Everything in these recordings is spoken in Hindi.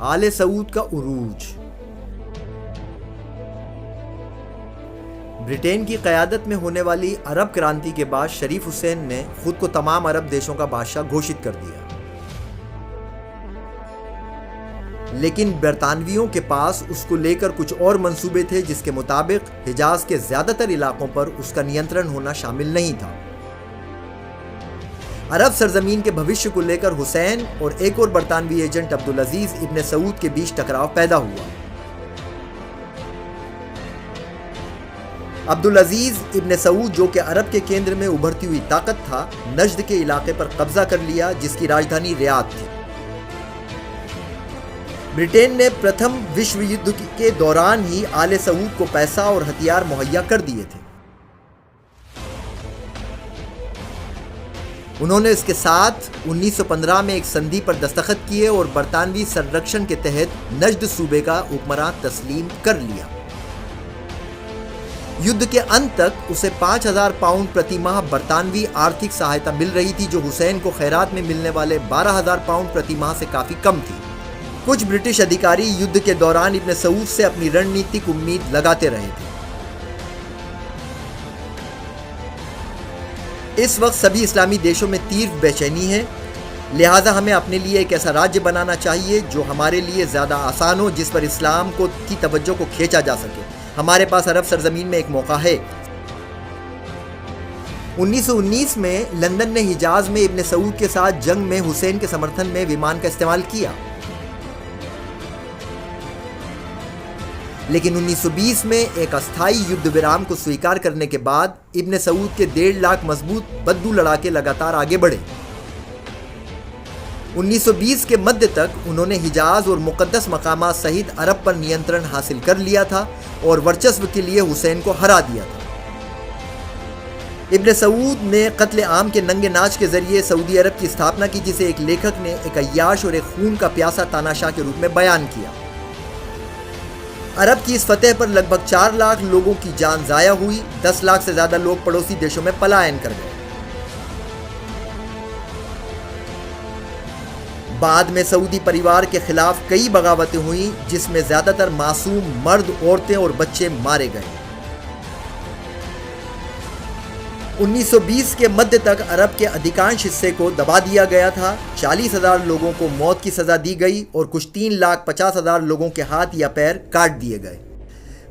आले सऊद का उरूज। ब्रिटेन की क़यादत में होने वाली अरब क्रांति के बाद शरीफ हुसैन ने खुद को तमाम अरब देशों का बादशाह घोषित कर दिया, लेकिन बरतानवियों के पास उसको लेकर कुछ और मंसूबे थे, जिसके मुताबिक हिजाज के ज्यादातर इलाकों पर उसका नियंत्रण होना शामिल नहीं था। अरब सरजमीन के भविष्य को लेकर हुसैन और एक और बरतानवी एजेंट अब्दुल अजीज इब्ने सऊद के बीच टकराव पैदा हुआ। अब्दुल अजीज इब्ने सऊद, जो कि अरब के केंद्र में उभरती हुई ताकत था, नजद के इलाके पर कब्जा कर लिया, जिसकी राजधानी रियाद थी। ब्रिटेन ने प्रथम विश्व युद्ध के दौरान ही आले सऊद को पैसा और हथियार मुहैया कर दिए थे। उन्होंने इसके साथ 1915 में एक संधि पर दस्तखत किए और बरतानवी संरक्षण के तहत नजद सूबे का हुक्मरान तस्लीम कर लिया। युद्ध के अंत तक उसे 5000 पाउंड प्रति माह बरतानवी आर्थिक सहायता मिल रही थी, जो हुसैन को खैरात में मिलने वाले 12000 पाउंड प्रति माह से काफी कम थी। कुछ ब्रिटिश अधिकारी युद्ध के दौरान इब्ने सऊद से अपनी रणनीतिक उम्मीद लगाते रहे थे। इस वक्त सभी इस्लामी देशों में तीव्र बेचैनी है, लिहाजा हमें अपने लिए एक ऐसा राज्य बनाना चाहिए जो हमारे लिए ज़्यादा आसान हो, जिस पर इस्लाम की तवज्जो को खींचा जा सके। हमारे पास अरब सरजमीन में एक मौका है। 1919 में लंदन ने हिजाज में इब्ने सऊद के साथ जंग में हुसैन के समर्थन में विमान का इस्तेमाल किया, लेकिन 1920 में एक अस्थायी युद्ध विराम को स्वीकार करने के बाद इब्ने सऊद के 1.5 लाख मजबूत बद्दू लड़ाके लगातार आगे बढ़े। 1920 के मध्य तक उन्होंने हिजाज और मुकद्दस मकामात सहित अरब पर नियंत्रण हासिल कर लिया था और वर्चस्व के लिए हुसैन को हरा दिया था। इब्ने सऊद ने कत्ले आम के नंगे नाच के जरिए सऊदी अरब की स्थापना की, जिसे एक लेखक ने एक अय्याश और एक खून का प्यासा तानाशाह के रूप में बयान किया। अरब की इस फतेह पर लगभग 4 लाख लोगों की जान जाया हुई, 10 लाख से ज्यादा लोग पड़ोसी देशों में पलायन कर गए। बाद में सऊदी परिवार के खिलाफ कई बगावतें हुई, जिसमें ज्यादातर मासूम मर्द, औरतें और बच्चे मारे गए। 1920 के मध्य तक अरब के अधिकांश हिस्से को दबा दिया गया था। 40,000 लोगों को मौत की सजा दी गई और कुछ 3,50,000 लोगों के हाथ या पैर काट दिए गए।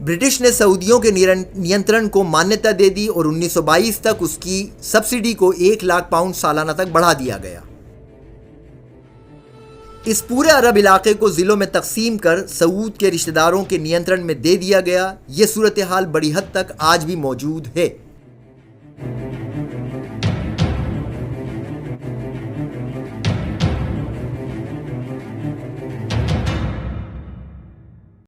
ब्रिटिश ने सऊदियों के नियंत्रण को मान्यता दे दी और 1922 तक उसकी सब्सिडी को 1 लाख पाउंड सालाना तक बढ़ा दिया गया। इस पूरे अरब इलाके को जिलों में तकसीम कर सऊद के रिश्तेदारों के नियंत्रण में दे दिया गया। ये सूरत हाल बड़ी हद तक आज भी मौजूद है।